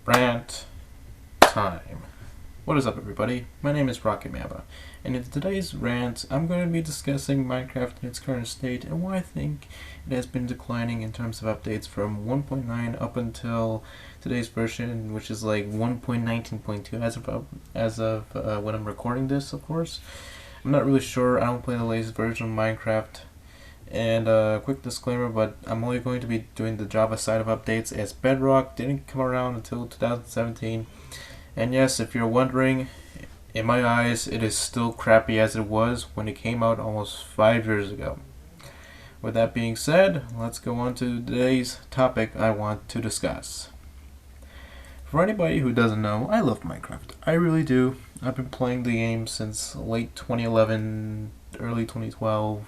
Rant time. What is up, everybody? My name is Rocket Mamba, and in today's rant, I'm going to be discussing Minecraft in its current state and why I think it has been declining in terms of updates from 1.9 up until today's version, which is like 1.19.2 as of when I'm recording this. Of course, I'm not really sure. I don't play the latest version of Minecraft. And quick disclaimer, but I'm only going to be doing the Java side of updates, as Bedrock didn't come around until 2017. And yes, if you're wondering, in my eyes, it is still crappy as it was when it came out almost 5 years ago. With that being said, let's go on to today's topic I want to discuss. For anybody who doesn't know, I love Minecraft. I really do. I've been playing the game since late 2011, early 2012.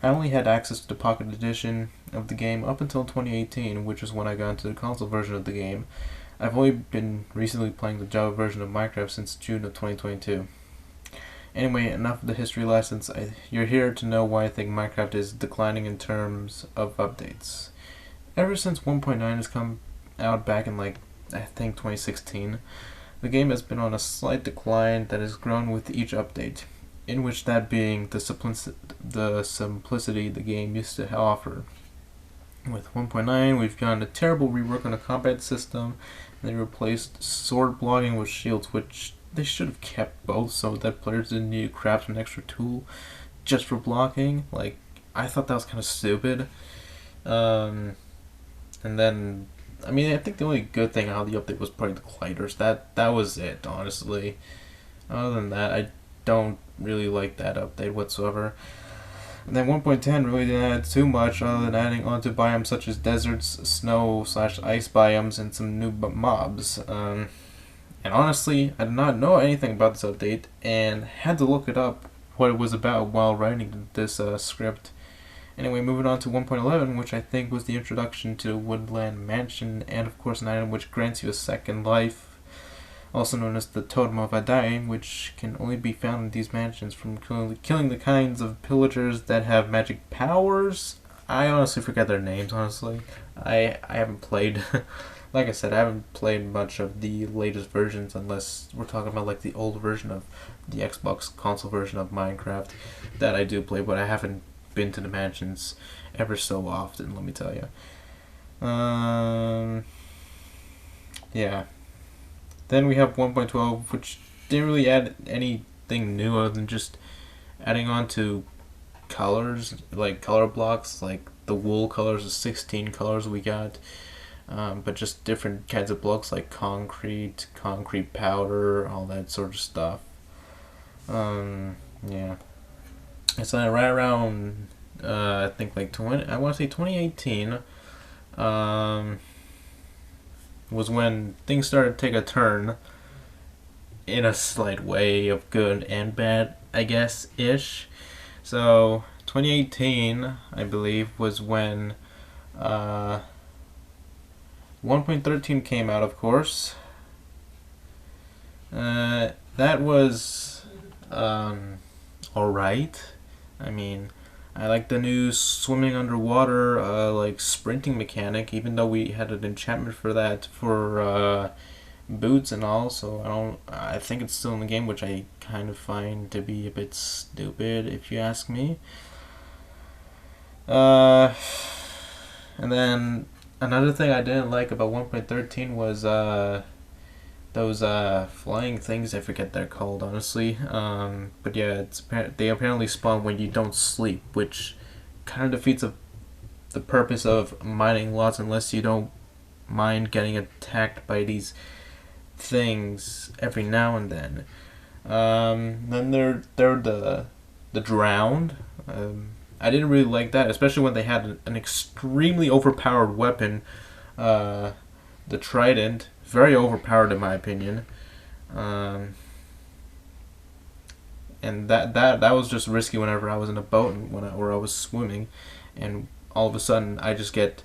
I only had access to the Pocket Edition of the game up until 2018, which is when I got into the console version of the game. I've only been recently playing the Java version of Minecraft since June of 2022. Anyway, enough of the history lessons. You're here to know why I think Minecraft is declining in terms of updates. Ever since 1.9 has come out back in I think 2016, the game has been on a slight decline that has grown with each update, in which that being the simplicity the game used to offer. With 1.9, we've gotten a terrible rework on the combat system. They replaced sword blocking with shields, which they should have kept both so that players didn't need to craft an extra tool just for blocking. I thought that was kind of stupid. And then, I think the only good thing out of the update was probably the gliders. That was it, honestly. Other than that, I don't really like that update whatsoever. And then 1.10 really didn't add too much other than adding onto biomes such as deserts, snow/ice biomes, and some new mobs. And honestly, I did not know anything about this update and had to look it up what it was about while writing this script. Anyway, moving on to 1.11, which I think was the introduction to the Woodland Mansion, and of course an item which grants you a second life, also known as the Totem of Adai, which can only be found in these mansions from killing the kinds of pillagers that have magic powers. I honestly forget their names, honestly. I haven't played, like I said, I haven't played much of the latest versions unless we're talking about the old version of the Xbox console version of Minecraft that I do play, but I haven't been to the mansions ever so often, let me tell you. Yeah. Then we have 1.12, which didn't really add anything new other than just adding on to colors, like color blocks, like the wool colors, the 16 colors we got, but just different kinds of blocks like concrete powder, all that sort of stuff. Yeah. It's right around, I think I want to say 2018, was when things started to take a turn in a slight way of good and bad, I guess, ish. So 2018, I believe, was when 1.13 came out, of course. That was alright. I like the new swimming underwater, sprinting mechanic, even though we had an enchantment for that for boots and all, so I think it's still in the game, which I kind of find to be a bit stupid, if you ask me. And then another thing I didn't like about 1.13 was those flying things. I forget they're called, honestly. But yeah, they apparently spawn when you don't sleep, which kind of defeats the purpose of mining lots unless you don't mind getting attacked by these things every now and then. Then they're the drowned. I didn't really like that, especially when they had an extremely overpowered weapon, the trident. Very overpowered in my opinion, and that was just risky whenever I was in a boat and or I was swimming, and all of a sudden I just get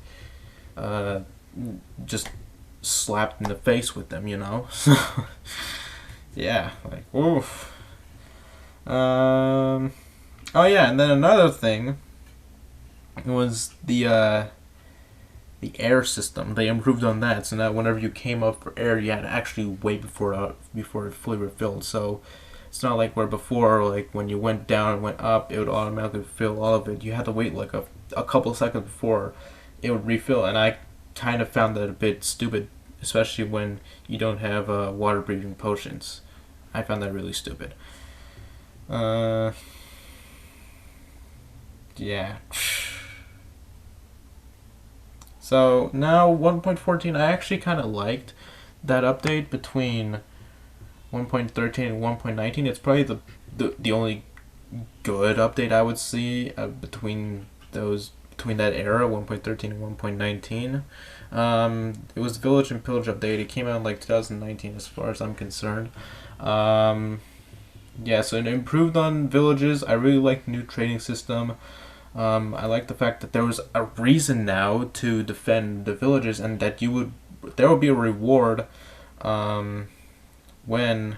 just slapped in the face with them, Yeah, oof. Oh yeah, and then another thing was the the air system. They improved on that, so now whenever you came up for air, you had to actually wait before it fully refilled. So it's not like where before, like when you went down and went up, it would automatically fill all of it. You had to wait like a couple of seconds before it would refill, and I kind of found that a bit stupid, especially when you don't have water breathing potions. I found that really stupid. Yeah. So now 1.14, I actually kind of liked that update between 1.13 and 1.19. It's probably the only good update I would see between that era, 1.13 and 1.19. It was the Village and Pillage update. It came out in like 2019 as far as I'm concerned. Yeah, so it improved on villages. I really like the new trading system. I like the fact that there was a reason now to defend the villages, and that there would be a reward when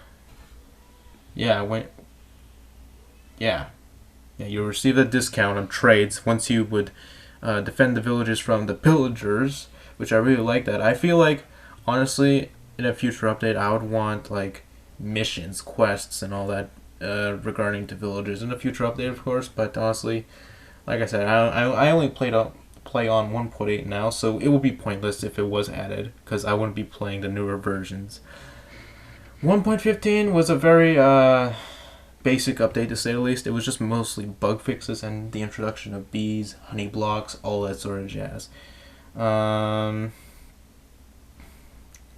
you receive a discount on trades once you would defend the villages from the pillagers, which I really like that. I feel like, honestly, in a future update, I would want like missions, quests, and all that regarding to villages in a future update, of course. But honestly, like I said, I only play on 1.8 now, so it would be pointless if it was added, because I wouldn't be playing the newer versions. 1.15 was a very basic update, to say the least. It was just mostly bug fixes and the introduction of bees, honey blocks, all that sort of jazz. And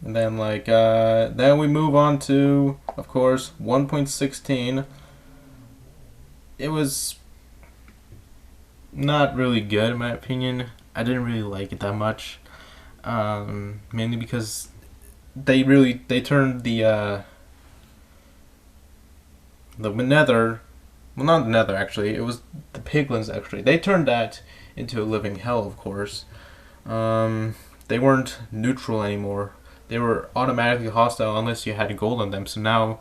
then then we move on to, of course, 1.16. It was not really good in my opinion. I didn't really like it that much, mainly because they turned the nether, well, not the nether actually, it was the piglins actually. They turned that into a living hell, of course. They weren't neutral anymore. They were automatically hostile unless you had gold on them. So now,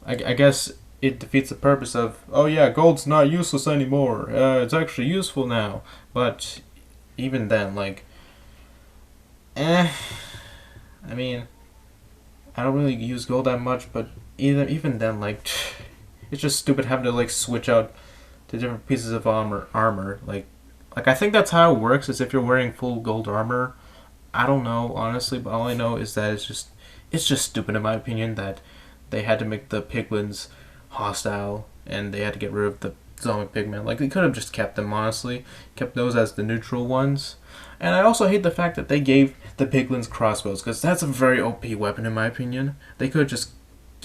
I guess it defeats the purpose of, oh yeah, gold's not useless anymore. It's actually useful now. But even then, I mean, I don't really use gold that much, but even then, it's just stupid having to switch out to different pieces of armor. Like I think that's how it works. Is if you're wearing full gold armor. I don't know honestly, but all I know is that it's just stupid in my opinion that they had to make the piglins hostile and they had to get rid of the zombie pigmen. They could have just kept them, honestly, kept those as the neutral ones. And I also hate the fact that they gave the piglins crossbows, because that's a very OP weapon in my opinion. They could just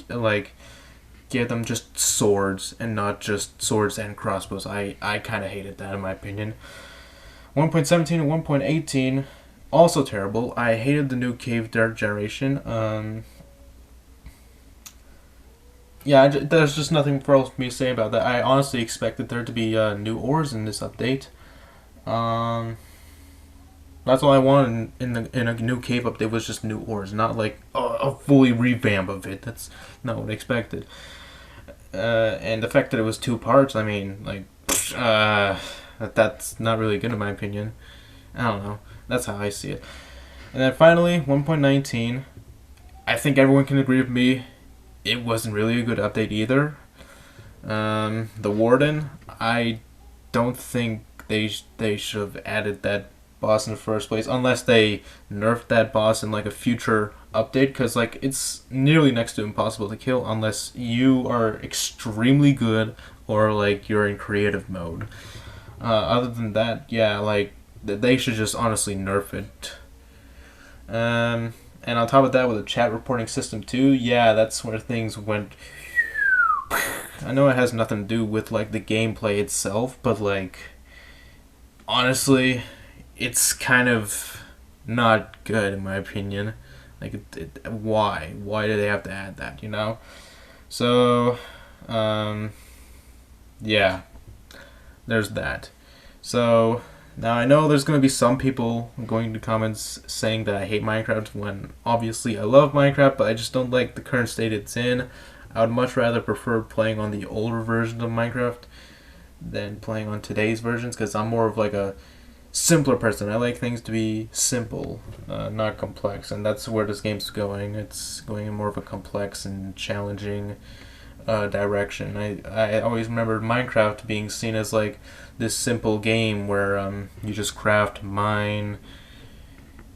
give them just swords and not just swords and crossbows. I kind of hated that in my opinion. 1.17 and 1.18, also terrible. I hated the new cave dirt generation. There's just nothing else for me to say about that. I honestly expected there to be new ores in this update. That's all I wanted in a new cave update, was just new ores, not a fully revamp of it. That's not what I expected. And the fact that it was 2 parts, I mean, that's not really good in my opinion. I don't know. That's how I see it. And then finally, 1.19. I think everyone can agree with me. It wasn't really a good update either. The Warden, I don't think they should have added that boss in the first place, unless they nerfed that boss in a future update, because it's nearly next to impossible to kill unless you are extremely good or you're in creative mode. Other than that, yeah, they should just honestly nerf it. And on top of that, with the chat reporting system too, yeah, that's where things went. I know it has nothing to do with the gameplay itself, but honestly, it's kind of not good in my opinion. Why do they have to add that? So, yeah, there's that. So now I know there's going to be some people going to comments saying that I hate Minecraft, when obviously I love Minecraft, but I just don't like the current state it's in. I would much rather prefer playing on the older version of Minecraft than playing on today's versions, because I'm more of simpler person. I like things to be simple, not complex, and that's where this game's going. It's going in more of a complex and challenging direction. I always remember Minecraft being seen as like this simple game where you just craft, mine,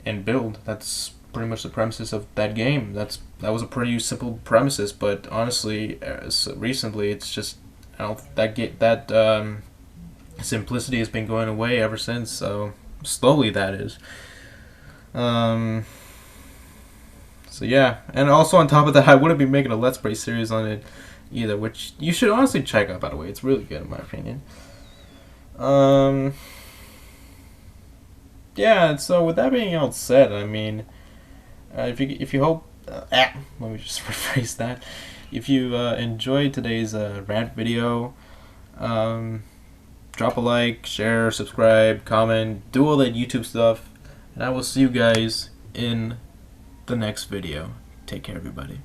and build. That's pretty much the premises of that game. That was a pretty simple premises, but honestly, recently it's just I don't that get that simplicity has been going away ever since. So slowly, that is. Um, so yeah, and also on top of that, I wouldn't be making a Let's Play series on it either, which you should honestly check out. By the way, it's really good in my opinion. Yeah. So with that being all said, I mean, if you hope, let me just rephrase that. If you enjoyed today's rant video, um, drop a like, share, subscribe, comment, do all that YouTube stuff, and I will see you guys in the next video. Take care, everybody.